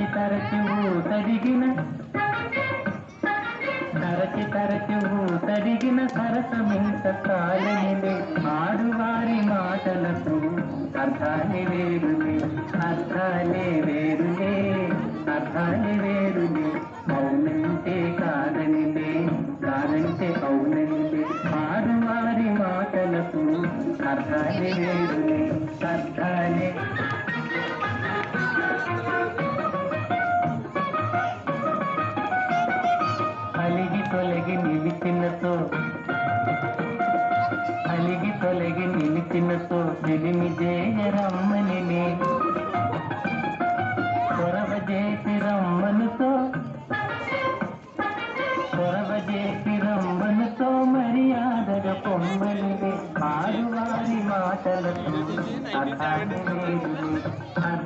తరచి ఊసడిగిన ఊసడిగిన సరసమింత కాలనిలే ఆడువారి మాటలకు అర్థాలే వేరులే అర్థాలే వేరులే అర్థాలే వేరులే అవునంటే కాదనిలే కాదంటే అవునంటే ఆడువారి మాటలకు అర్థాలే వేరులే అర్థాలే అలిగి తొలగి నిలిచినతో తెలిమి జేయరమ్మనిలే కొరవ చేసి రమ్మనుతో మర్యాదగా పొమ్మనిలే ఆడువారి మాటలకు అర్థాలే వేరులే